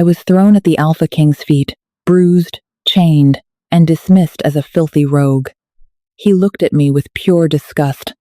I was thrown at the Alpha King's feet, bruised, chained, and dismissed as a filthy rogue. He looked at me with pure disgust,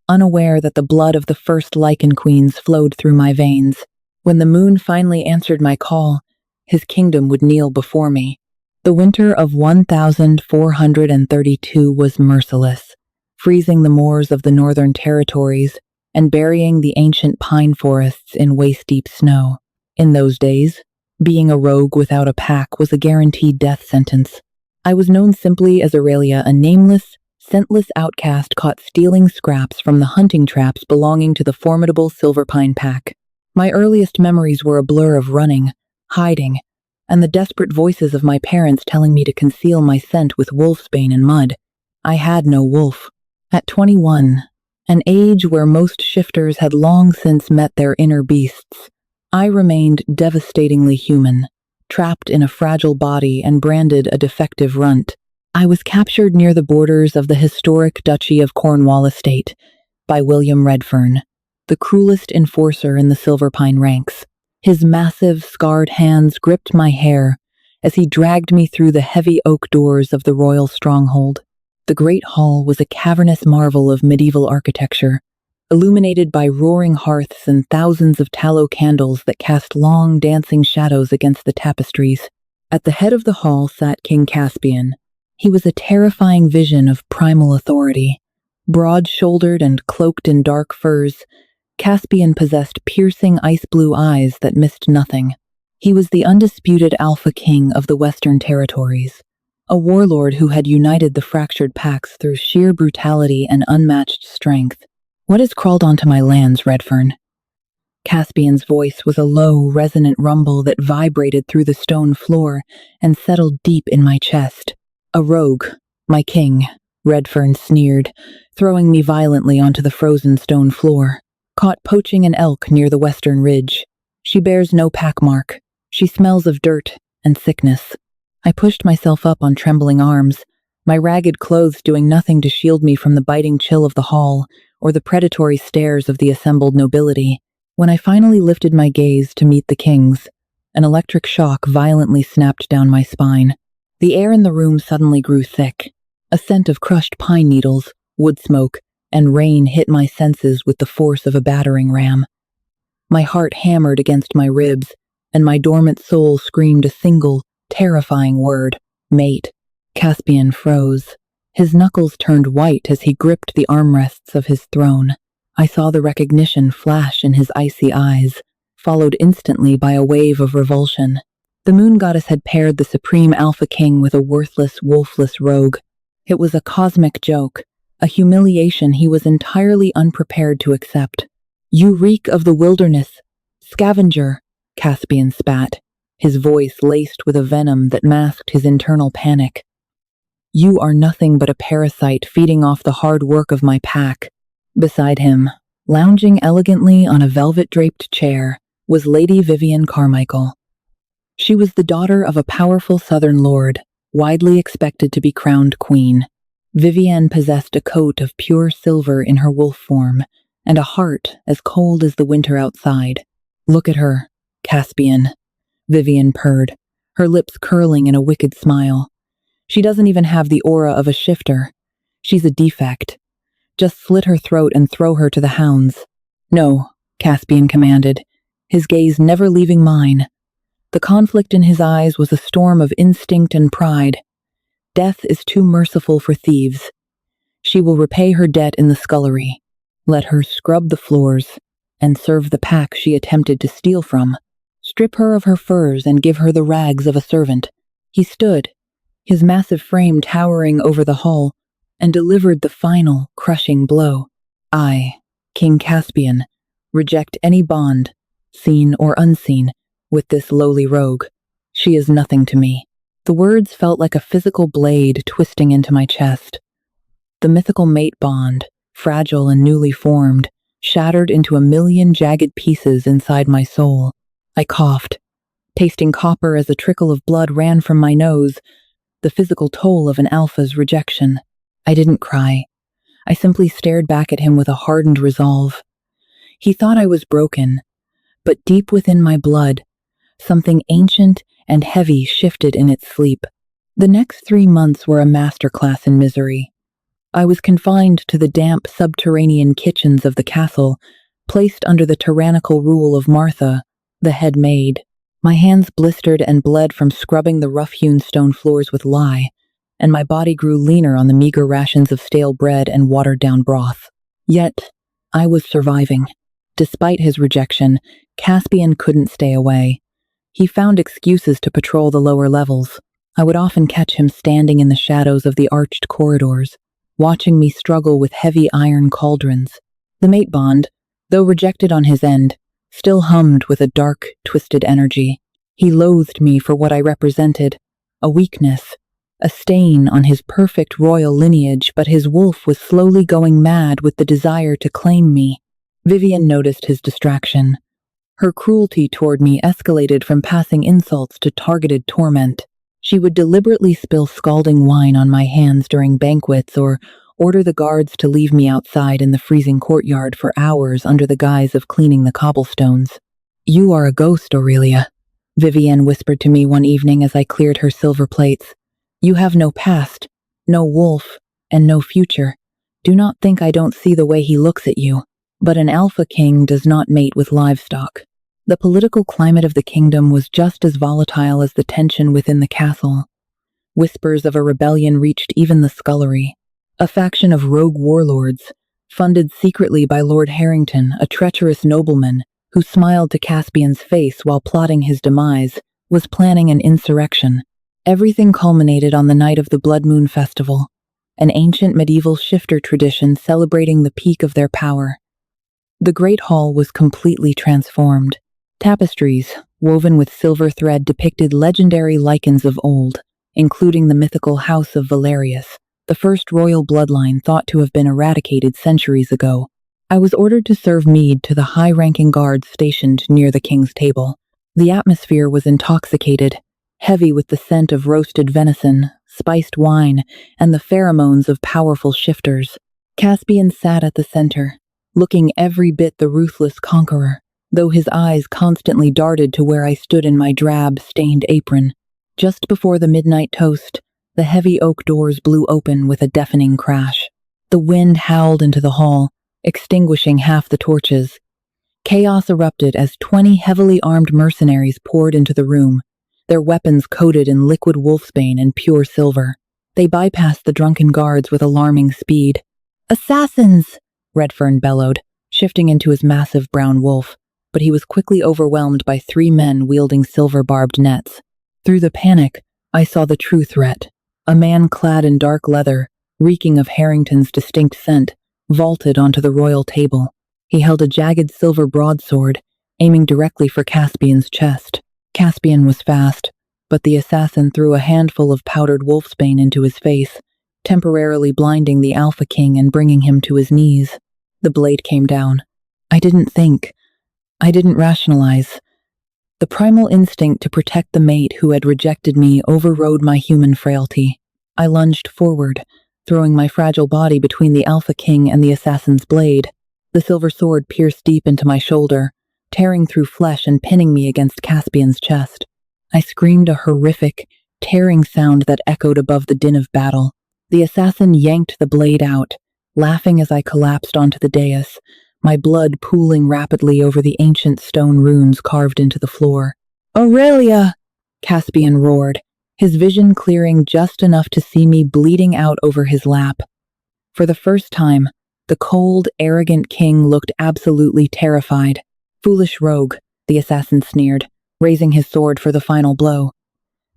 unaware that the blood of the first Lycan queens flowed through my veins. When the moon finally answered my call, his kingdom would kneel before me. The winter of 1432 was merciless, freezing the moors of the northern territories and burying the ancient pine forests in waist-deep snow. In those days, being a rogue without a pack was a guaranteed death sentence. I was known simply as Aurelia, a nameless, scentless outcast caught stealing scraps from the hunting traps belonging to the formidable Silverpine pack. My earliest memories were a blur of running, hiding, and the desperate voices of my parents telling me to conceal my scent with wolfsbane and mud. I had no wolf. At 21, an age where most shifters had long since met their inner beasts, I remained devastatingly human, trapped in a fragile body and branded a defective runt. I was captured near the borders of the historic Duchy of Cornwall estate by William Redfern, the cruelest enforcer in the Silverpine ranks. His massive, scarred hands gripped my hair as he dragged me through the heavy oak doors of the royal stronghold. The great hall was a cavernous marvel of medieval architecture, illuminated by roaring hearths and thousands of tallow candles that cast long, dancing shadows against the tapestries. At the head of the hall sat King Caspian. He was a terrifying vision of primal authority. Broad-shouldered and cloaked in dark furs, Caspian possessed piercing ice-blue eyes that missed nothing. He was the undisputed Alpha King of the Western Territories, a warlord who had united the fractured packs through sheer brutality and unmatched strength. "What has crawled onto my lands, Redfern?" Caspian's voice was a low, resonant rumble that vibrated through the stone floor and settled deep in my chest. "A rogue, my king," Redfern sneered, throwing me violently onto the frozen stone floor. "Caught poaching an elk near the western ridge. She bears no pack mark. She smells of dirt and sickness." I pushed myself up on trembling arms, my ragged clothes doing nothing to shield me from the biting chill of the hall or the predatory stares of the assembled nobility. When I finally lifted my gaze to meet the king's, an electric shock violently snapped down my spine. The air in the room suddenly grew thick. A scent of crushed pine needles, wood smoke, and rain hit my senses with the force of a battering ram. My heart hammered against my ribs, and my dormant soul screamed a single, terrifying word: mate. Caspian froze. His knuckles turned white as he gripped the armrests of his throne. I saw the recognition flash in his icy eyes, followed instantly by a wave of revulsion. The moon goddess had paired the supreme Alpha King with a worthless, wolfless rogue. It was a cosmic joke, a humiliation he was entirely unprepared to accept. "You reek of the wilderness, scavenger," Caspian spat, his voice laced with a venom that masked his internal panic. "You are nothing but a parasite feeding off the hard work of my pack." Beside him, lounging elegantly on a velvet-draped chair, was Lady Vivian Carmichael. She was the daughter of a powerful southern lord, widely expected to be crowned queen. Vivienne possessed a coat of pure silver in her wolf form, and a heart as cold as the winter outside. "Look at her, Caspian," Vivian purred, her lips curling in a wicked smile. "She doesn't even have the aura of a shifter. She's a defect. Just slit her throat and throw her to the hounds." "No," Caspian commanded, his gaze never leaving mine. The conflict in his eyes was a storm of instinct and pride. "Death is too merciful for thieves. She will repay her debt in the scullery. Let her scrub the floors and serve the pack she attempted to steal from. Strip her of her furs and give her the rags of a servant." He stood, his massive frame towering over the hall, and delivered the final, crushing blow. "I, King Caspian, reject any bond, seen or unseen, with this lowly rogue. She is nothing to me." The words felt like a physical blade twisting into my chest. The mythical mate bond, fragile and newly formed, shattered into a million jagged pieces inside my soul. I coughed, tasting copper as a trickle of blood ran from my nose, the physical toll of an alpha's rejection. I didn't cry. I simply stared back at him with a hardened resolve. He thought I was broken, but deep within my blood, Something ancient and heavy shifted in its sleep. The next 3 months were a masterclass in misery. I was confined to the damp subterranean kitchens of the castle, placed under the tyrannical rule of Martha, the head maid. My hands blistered and bled from scrubbing the rough-hewn stone floors with lye, and my body grew leaner on the meager rations of stale bread and watered-down broth. Yet, I was surviving. Despite his rejection, Caspian couldn't stay away. He found excuses to patrol the lower levels. I would often catch him standing in the shadows of the arched corridors, watching me struggle with heavy iron cauldrons. The mate bond, though rejected on his end, still hummed with a dark, twisted energy. He loathed me for what I represented, a weakness, a stain on his perfect royal lineage, but his wolf was slowly going mad with the desire to claim me. Vivian noticed his distraction. Her cruelty toward me escalated from passing insults to targeted torment. She would deliberately spill scalding wine on my hands during banquets or order the guards to leave me outside in the freezing courtyard for hours under the guise of cleaning the cobblestones. "You are a ghost, Aurelia," Vivienne whispered to me one evening as I cleared her silver plates. "You have no past, no wolf, and no future. Do not think I don't see the way he looks at you. But an alpha king does not mate with livestock." The political climate of the kingdom was just as volatile as the tension within the castle. Whispers of a rebellion reached even the scullery. A faction of rogue warlords, funded secretly by Lord Harrington, a treacherous nobleman who smiled to Caspian's face while plotting his demise, was planning an insurrection. Everything culminated on the night of the Blood Moon Festival, an ancient medieval shifter tradition celebrating the peak of their power. The Great Hall was completely transformed. Tapestries, woven with silver thread, depicted legendary Lycans of old, including the mythical House of Valerius, the first royal bloodline thought to have been eradicated centuries ago. I was ordered to serve mead to the high-ranking guards stationed near the king's table. The atmosphere was intoxicated, heavy with the scent of roasted venison, spiced wine, and the pheromones of powerful shifters. Caspian sat at the center, looking every bit the ruthless conqueror, though his eyes constantly darted to where I stood in my drab, stained apron. Just before the midnight toast, the heavy oak doors blew open with a deafening crash. The wind howled into the hall, extinguishing half the torches. Chaos erupted as 20 heavily armed mercenaries poured into the room, their weapons coated in liquid wolfsbane and pure silver. They bypassed the drunken guards with alarming speed. "Assassins!" Redfern bellowed, shifting into his massive brown wolf, but he was quickly overwhelmed by 3 men wielding silver-barbed nets. Through the panic, I saw the true threat. A man clad in dark leather, reeking of Harrington's distinct scent, vaulted onto the royal table. He held a jagged silver broadsword, aiming directly for Caspian's chest. Caspian was fast, but the assassin threw a handful of powdered wolfsbane into his face, temporarily blinding the Alpha King and bringing him to his knees. The blade came down. I didn't think. I didn't rationalize. The primal instinct to protect the mate who had rejected me overrode my human frailty. I lunged forward, throwing my fragile body between the Alpha King and the assassin's blade. The silver sword pierced deep into my shoulder, tearing through flesh and pinning me against Caspian's chest. I screamed a horrific, tearing sound that echoed above the din of battle. The assassin yanked the blade out, laughing as I collapsed onto the dais, my blood pooling rapidly over the ancient stone runes carved into the floor. "Aurelia!" Caspian roared, his vision clearing just enough to see me bleeding out over his lap. For the first time, the cold, arrogant king looked absolutely terrified. "Foolish rogue," the assassin sneered, raising his sword for the final blow.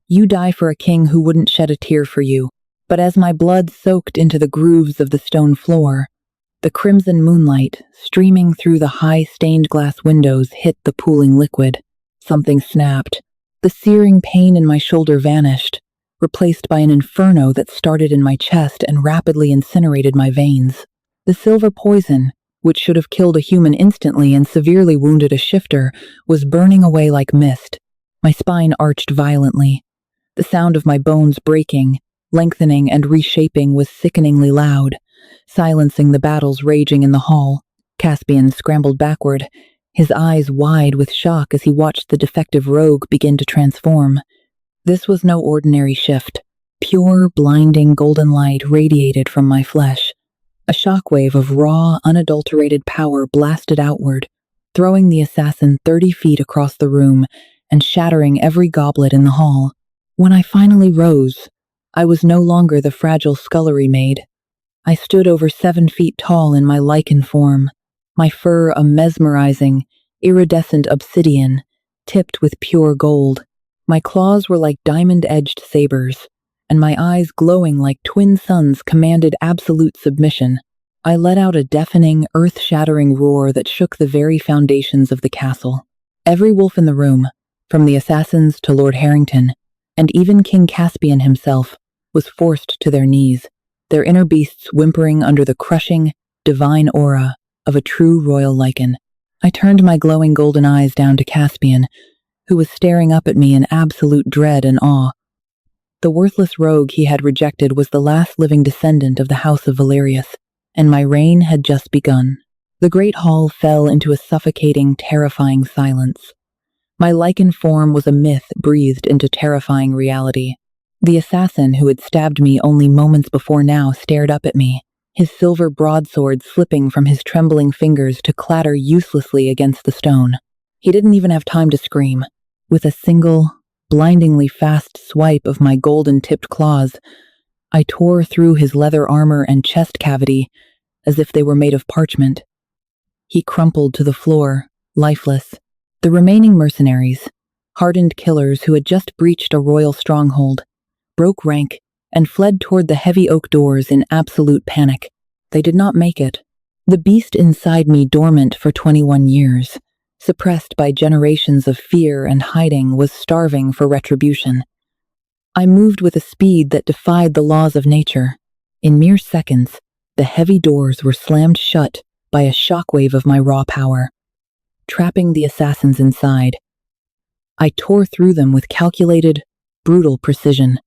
"You die for a king who wouldn't shed a tear for you." But as my blood soaked into the grooves of the stone floor, the crimson moonlight, streaming through the high stained glass windows, hit the pooling liquid. Something snapped. The searing pain in my shoulder vanished, replaced by an inferno that started in my chest and rapidly incinerated my veins. The silver poison, which should have killed a human instantly and severely wounded a shifter, was burning away like mist. My spine arched violently. The sound of my bones breaking, lengthening and reshaping was sickeningly loud, silencing the battles raging in the hall. Caspian scrambled backward, his eyes wide with shock as he watched the defective rogue begin to transform. This was no ordinary shift. Pure, blinding golden light radiated from my flesh. A shockwave of raw, unadulterated power blasted outward, throwing the assassin 30 feet across the room and shattering every goblet in the hall. When I finally rose, I was no longer the fragile scullery maid. I stood over 7 feet tall in my Lycan form, my fur a mesmerizing, iridescent obsidian, tipped with pure gold. My claws were like diamond-edged sabers, and my eyes glowing like twin suns commanded absolute submission. I let out a deafening, earth-shattering roar that shook the very foundations of the castle. Every wolf in the room, from the assassins to Lord Harrington, and even King Caspian himself, was forced to their knees, their inner beasts whimpering under the crushing, divine aura of a true royal Lycan. I turned my glowing golden eyes down to Caspian, who was staring up at me in absolute dread and awe. The worthless rogue he had rejected was the last living descendant of the House of Valerius, and my reign had just begun. The great hall fell into a suffocating, terrifying silence. My Lycan form was a myth breathed into terrifying reality. The assassin who had stabbed me only moments before now stared up at me, his silver broadsword slipping from his trembling fingers to clatter uselessly against the stone. He didn't even have time to scream. With a single, blindingly fast swipe of my golden-tipped claws, I tore through his leather armor and chest cavity as if they were made of parchment. He crumpled to the floor, lifeless. The remaining mercenaries, hardened killers who had just breached a royal stronghold, broke rank and fled toward the heavy oak doors in absolute panic. They did not make it. The beast inside me, dormant for 21 years, suppressed by generations of fear and hiding, was starving for retribution. I moved with a speed that defied the laws of nature. In mere seconds, the heavy doors were slammed shut by a shockwave of my raw power, trapping the assassins inside. I tore through them with calculated, brutal precision.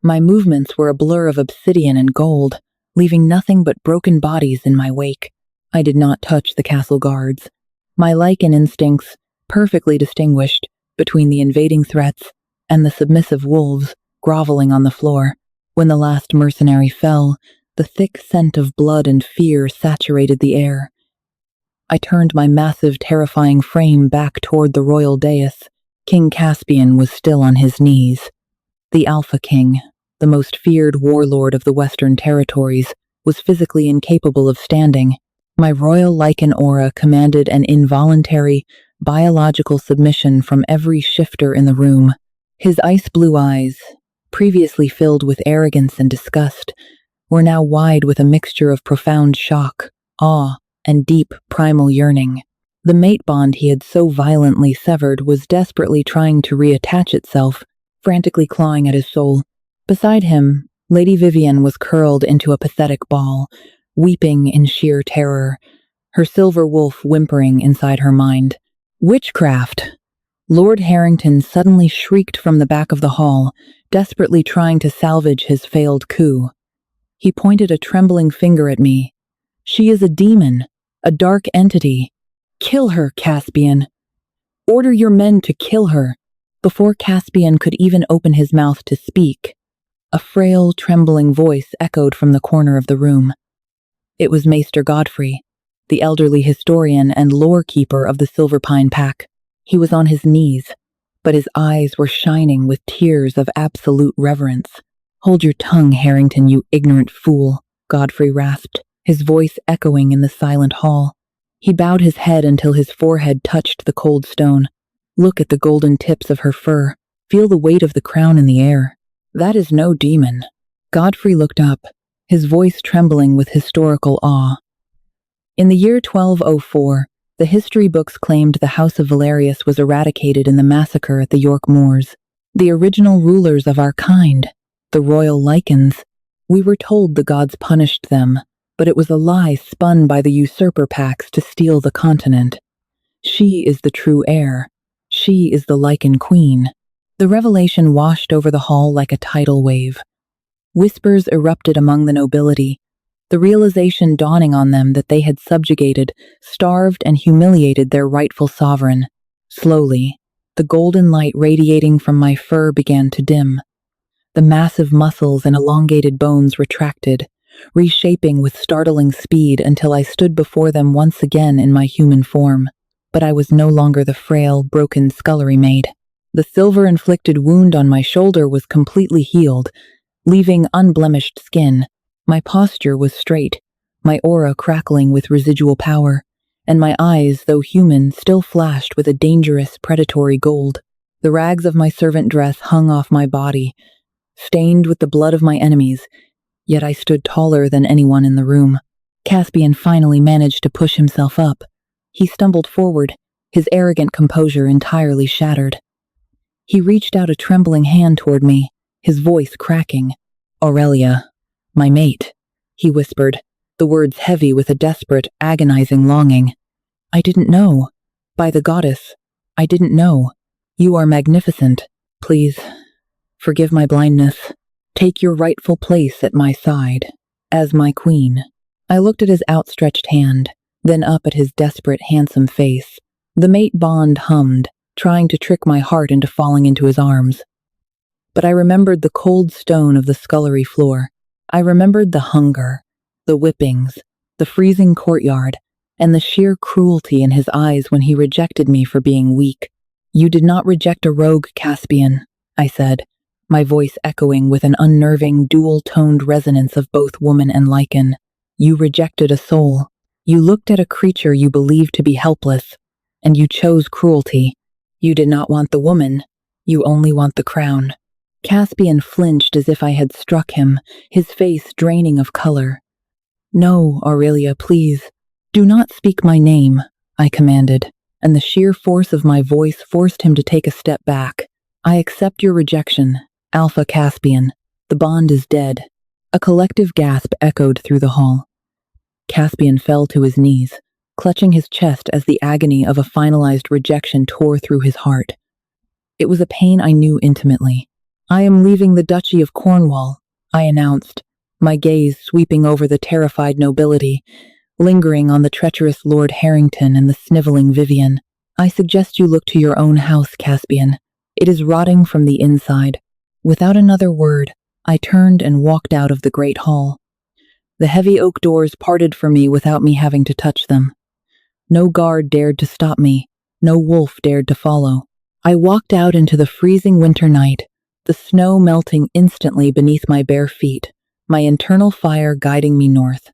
My movements were a blur of obsidian and gold, leaving nothing but broken bodies in my wake. I did not touch the castle guards. My Lycan instincts perfectly distinguished between the invading threats and the submissive wolves groveling on the floor. When the last mercenary fell, the thick scent of blood and fear saturated the air. I turned my massive, terrifying frame back toward the royal dais. King Caspian was still on his knees. The Alpha King, the most feared warlord of the Western Territories, was physically incapable of standing. My royal Lycan aura commanded an involuntary, biological submission from every shifter in the room. His ice-blue eyes, previously filled with arrogance and disgust, were now wide with a mixture of profound shock, awe, and deep, primal yearning. The mate bond he had so violently severed was desperately trying to reattach itself, frantically clawing at his soul. Beside him, Lady Vivian was curled into a pathetic ball, weeping in sheer terror, her silver wolf whimpering inside her mind. Witchcraft! Lord Harrington suddenly shrieked from the back of the hall, desperately trying to salvage his failed coup. He pointed a trembling finger at me. She is a demon, a dark entity. Kill her, Caspian. Order your men to kill her. Before Caspian could even open his mouth to speak, a frail, trembling voice echoed from the corner of the room. It was Maester Godfrey, the elderly historian and lore-keeper of the Silver Pine Pack. He was on his knees, but his eyes were shining with tears of absolute reverence. "Hold your tongue, Harrington, you ignorant fool," Godfrey rasped, his voice echoing in the silent hall. He bowed his head until his forehead touched the cold stone. "Look at the golden tips of her fur. Feel the weight of the crown in the air. That is no demon." Godfrey looked up, his voice trembling with historical awe. In the year 1204, the history books claimed the House of Valerius was eradicated in the massacre at the York Moors. The original rulers of our kind, the royal Lycans. We were told the gods punished them, but it was a lie spun by the usurper packs to steal the continent. She is the true heir. She is the Lycan queen. The revelation washed over the hall like a tidal wave. Whispers erupted among the nobility. the realization dawning on them that they had subjugated, starved, and humiliated their rightful sovereign. Slowly, the golden light radiating from my fur began to dim. The massive muscles and elongated bones retracted, reshaping with startling speed until I stood before them once again in my human form. But I was no longer the frail, broken scullery maid. The silver-inflicted wound on my shoulder was completely healed, leaving unblemished skin. My posture was straight, my aura crackling with residual power, and my eyes, though human, still flashed with a dangerous, predatory gold. The rags of my servant dress hung off my body, stained with the blood of my enemies, yet I stood taller than anyone in the room. Caspian finally managed to push himself up. He stumbled forward, his arrogant composure entirely shattered. He reached out a trembling hand toward me, his voice cracking. "Aurelia, my mate," he whispered, the words heavy with a desperate, agonizing longing. "I didn't know. By the goddess, I didn't know. You are magnificent. Please, forgive my blindness. Take your rightful place at my side, as my queen." I looked at his outstretched hand, then up at his desperate, handsome face. The mate bond hummed, trying to trick my heart into falling into his arms. But I remembered the cold stone of the scullery floor. I remembered the hunger, the whippings, the freezing courtyard, and the sheer cruelty in his eyes when he rejected me for being weak. "You did not reject a rogue, Caspian," I said, my voice echoing with an unnerving, dual-toned resonance of both woman and Lycan. "You rejected a soul. You looked at a creature you believed to be helpless, and you chose cruelty. You did not want the woman. You only want the crown." Caspian flinched as if I had struck him, his face draining of color. "No, Aurelia, please. Do not speak my name," I commanded, and the sheer force of my voice forced him to take a step back. "I accept your rejection, Alpha Caspian. The bond is dead." A collective gasp echoed through the hall. Caspian fell to his knees, clutching his chest as the agony of a finalized rejection tore through his heart. It was a pain I knew intimately. "I am leaving the Duchy of Cornwall," I announced, my gaze sweeping over the terrified nobility, lingering on the treacherous Lord Harrington and the sniveling Vivian. "I suggest you look to your own house, Caspian. It is rotting from the inside." Without another word, I turned and walked out of the great hall. The heavy oak doors parted for me without me having to touch them. No guard dared to stop me, no wolf dared to follow. I walked out into the freezing winter night, the snow melting instantly beneath my bare feet, my internal fire guiding me north.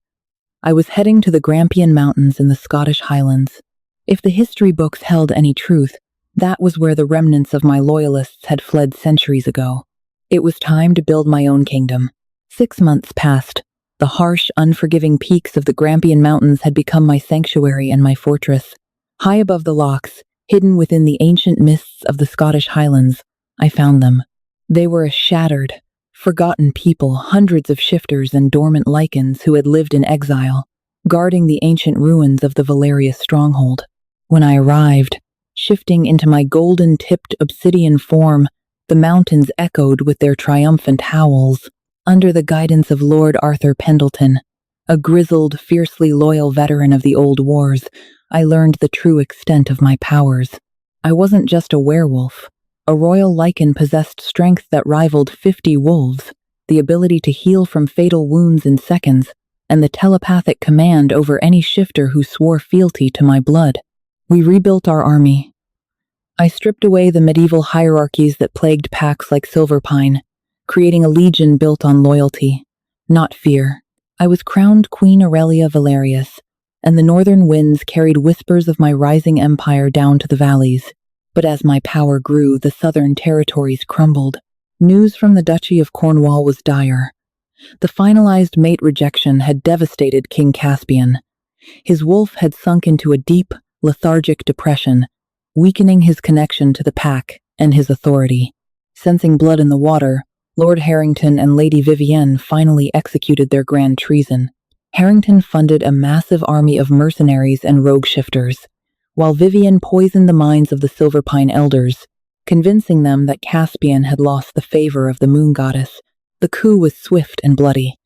I was heading to the Grampian Mountains in the Scottish Highlands. If the history books held any truth, that was where the remnants of my loyalists had fled centuries ago. It was time to build my own kingdom. 6 months passed. The harsh, unforgiving peaks of the Grampian Mountains had become my sanctuary and my fortress. High above the lochs, hidden within the ancient mists of the Scottish Highlands, I found them. They were a shattered, forgotten people, hundreds of shifters and dormant Lycans who had lived in exile, guarding the ancient ruins of the Valerius stronghold. When I arrived, shifting into my golden-tipped obsidian form, the mountains echoed with their triumphant howls. Under the guidance of Lord Arthur Pendleton, a grizzled, fiercely loyal veteran of the old wars, I learned the true extent of my powers. I wasn't just a werewolf. A royal Lycan possessed strength that rivaled 50 wolves, the ability to heal from fatal wounds in seconds, and the telepathic command over any shifter who swore fealty to my blood. We rebuilt our army. I stripped away the medieval hierarchies that plagued packs like Silverpine, creating a legion built on loyalty, not fear. I was crowned Queen Aurelia Valerius, and the northern winds carried whispers of my rising empire down to the valleys. But as my power grew, the southern territories crumbled. News from the Duchy of Cornwall was dire. The finalized mate rejection had devastated King Caspian. His wolf had sunk into a deep, lethargic depression, weakening his connection to the pack and his authority. Sensing blood in the water, Lord Harrington and Lady Vivienne finally executed their grand treason. Harrington funded a massive army of mercenaries and rogue shifters, while Vivienne poisoned the minds of the Silverpine elders, convincing them that Caspian had lost the favor of the moon goddess. The coup was swift and bloody.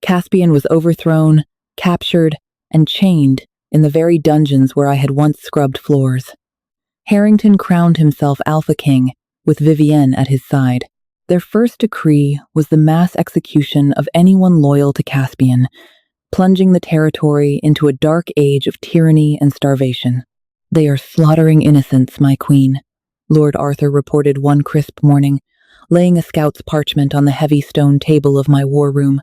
Caspian was overthrown, captured, and chained in the very dungeons where I had once scrubbed floors. Harrington crowned himself Alpha King, with Vivienne at his side. Their first decree was the mass execution of anyone loyal to Caspian, plunging the territory into a dark age of tyranny and starvation. "They are slaughtering innocents, my queen," Lord Arthur reported one crisp morning, laying a scout's parchment on the heavy stone table of my war room.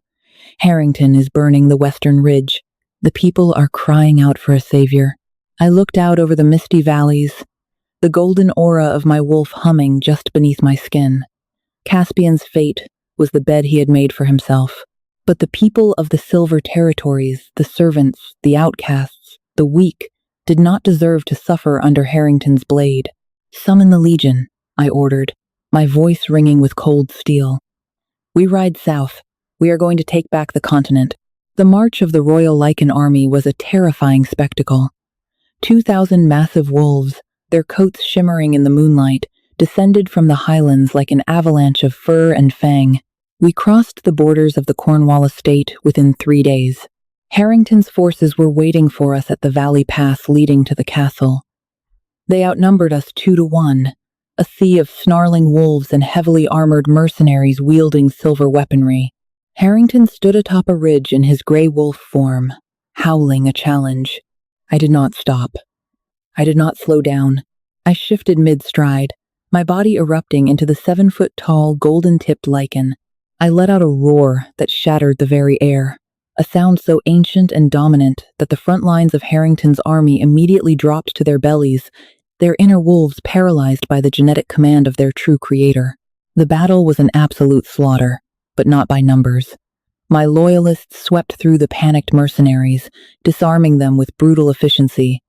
"Harrington is burning the western ridge. The people are crying out for a savior." I looked out over the misty valleys, the golden aura of my wolf humming just beneath my skin. Caspian's fate was the bed he had made for himself. But the people of the Silver Territories, the servants, the outcasts, the weak, did not deserve to suffer under Harrington's blade. "Summon the Legion," I ordered, my voice ringing with cold steel. "We ride south. We are going to take back the continent." The march of the Royal Lycan army was a terrifying spectacle. 2,000 massive wolves, their coats shimmering in the moonlight, descended from the highlands like an avalanche of fur and fang. We crossed the borders of the Cornwall estate within 3 days. Harrington's forces were waiting for us at the valley pass leading to the castle. They outnumbered us 2-1, a sea of snarling wolves and heavily armored mercenaries wielding silver weaponry. Harrington stood atop a ridge in his gray wolf form, howling a challenge. I did not stop. I did not slow down. I shifted mid-stride, my body erupting into the 7-foot-tall, golden-tipped Lycan. I let out a roar that shattered the very air, a sound so ancient and dominant that the front lines of Harrington's army immediately dropped to their bellies, their inner wolves paralyzed by the genetic command of their true creator. The battle was an absolute slaughter, but not by numbers. My loyalists swept through the panicked mercenaries, disarming them with brutal efficiency.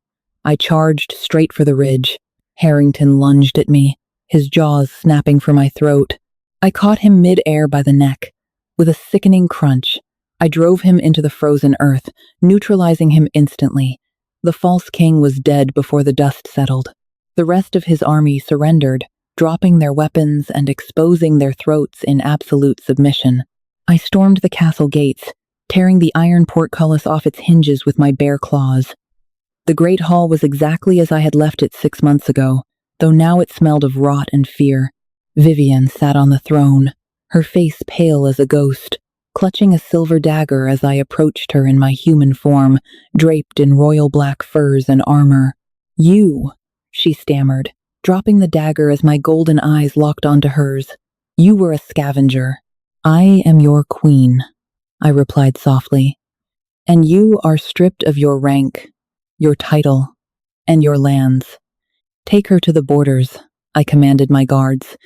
I charged straight for the ridge. Harrington lunged at me, his jaws snapping for my throat. I caught him mid-air by the neck. With a sickening crunch, I drove him into the frozen earth, neutralizing him instantly. The false king was dead before the dust settled. The rest of his army surrendered, dropping their weapons and exposing their throats in absolute submission. I stormed the castle gates, tearing the iron portcullis off its hinges with my bare claws. The great hall was exactly as I had left it 6 months ago, though now it smelled of rot and fear. Vivienne sat on the throne, her face pale as a ghost, clutching a silver dagger as I approached her in my human form, draped in royal black furs and armor. "You," she stammered, dropping the dagger as my golden eyes locked onto hers. "You were a scavenger. I am your queen," I replied softly. "And you are stripped of your rank, your title, and your lands. Take her to the borders," I commanded my guards.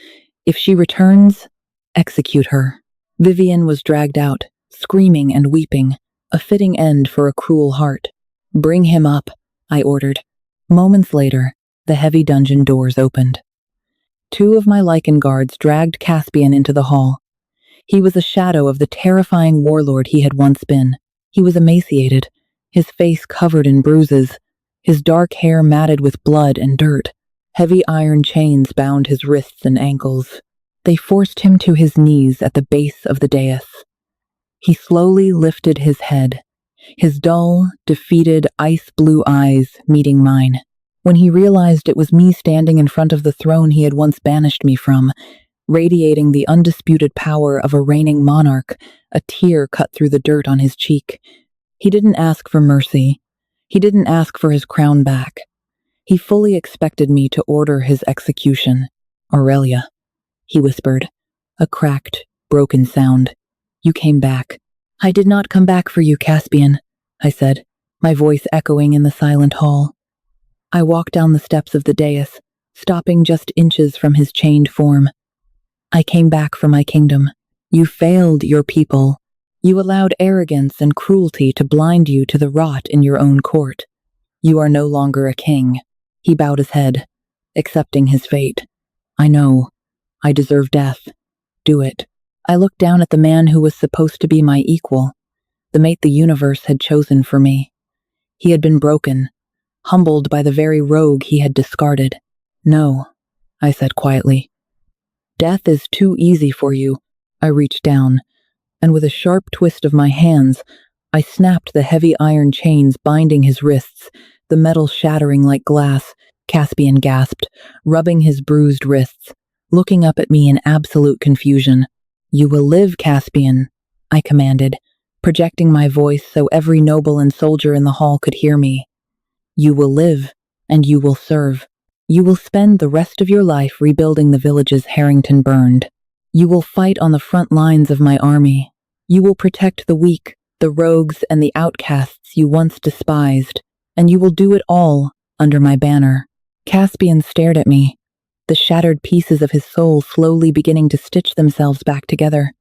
"If she returns, execute her." Vivienne was dragged out, screaming and weeping, a fitting end for a cruel heart. "Bring him up," I ordered. Moments later, the heavy dungeon doors opened. 2 of my Lycan guards dragged Caspian into the hall. He was a shadow of the terrifying warlord he had once been. He was emaciated, his face covered in bruises, his dark hair matted with blood and dirt. Heavy iron chains bound his wrists and ankles. They forced him to his knees at the base of the dais. He slowly lifted his head, his dull, defeated, ice-blue eyes meeting mine. When he realized it was me standing in front of the throne he had once banished me from, radiating the undisputed power of a reigning monarch, a tear cut through the dirt on his cheek. He didn't ask for mercy. He didn't ask for his crown back. He fully expected me to order his execution. "Aurelia," he whispered, a cracked, broken sound. "You came back." "I did not come back for you, Caspian," I said, my voice echoing in the silent hall. I walked down the steps of the dais, stopping just inches from his chained form. "I came back for my kingdom. You failed your people. You allowed arrogance and cruelty to blind you to the rot in your own court. You are no longer a king." He bowed his head, accepting his fate. "I know. I deserve death. Do it." I looked down at the man who was supposed to be my equal, the mate the universe had chosen for me. He had been broken, humbled by the very rogue he had discarded. "No," I said quietly. "Death is too easy for you." I reached down, and with a sharp twist of my hands, I snapped the heavy iron chains binding his wrists, the metal shattering like glass. Caspian gasped, rubbing his bruised wrists, looking up at me in absolute confusion. "You will live, Caspian," I commanded, projecting my voice so every noble and soldier in the hall could hear me. "You will live, and you will serve. You will spend the rest of your life rebuilding the villages Harrington burned. You will fight on the front lines of my army. You will protect the weak, the rogues, and the outcasts you once despised, and you will do it all under my banner." Caspian stared at me, the shattered pieces of his soul slowly beginning to stitch themselves back together.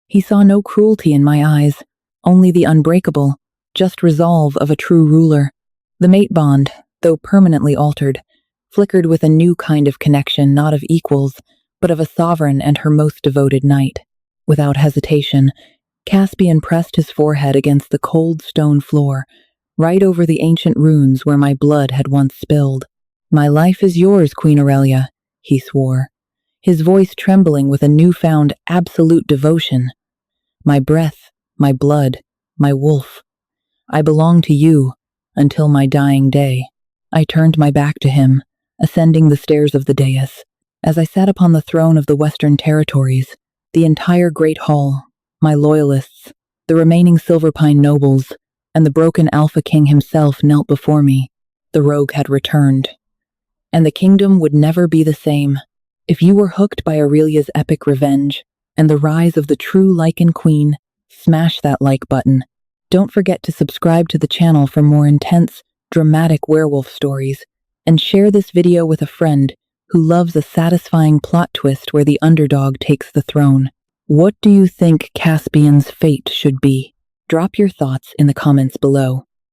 He saw no cruelty in my eyes, only the unbreakable, just resolve of a true ruler. The mate bond, though permanently altered, flickered with a new kind of connection, not of equals, but of a sovereign and her most devoted knight. Without hesitation, Caspian pressed his forehead against the cold stone floor, right over the ancient runes where my blood had once spilled. "My life is yours, Queen Aurelia," he swore, his voice trembling with a newfound absolute devotion. "My breath, my blood, my wolf. I belong to you until my dying day." I turned my back to him, ascending the stairs of the dais. As I sat upon the throne of the Western Territories, the entire Great Hall, my loyalists, the remaining Silverpine nobles, and the broken Alpha King himself knelt before me. The rogue had returned, and the kingdom would never be the same. If you were hooked by Aurelia's epic revenge and the rise of the true Lycan Queen, smash that like button. Don't forget to subscribe to the channel for more intense, dramatic werewolf stories, and share this video with a friend who loves a satisfying plot twist where the underdog takes the throne. What do you think Caspian's fate should be? Drop your thoughts in the comments below.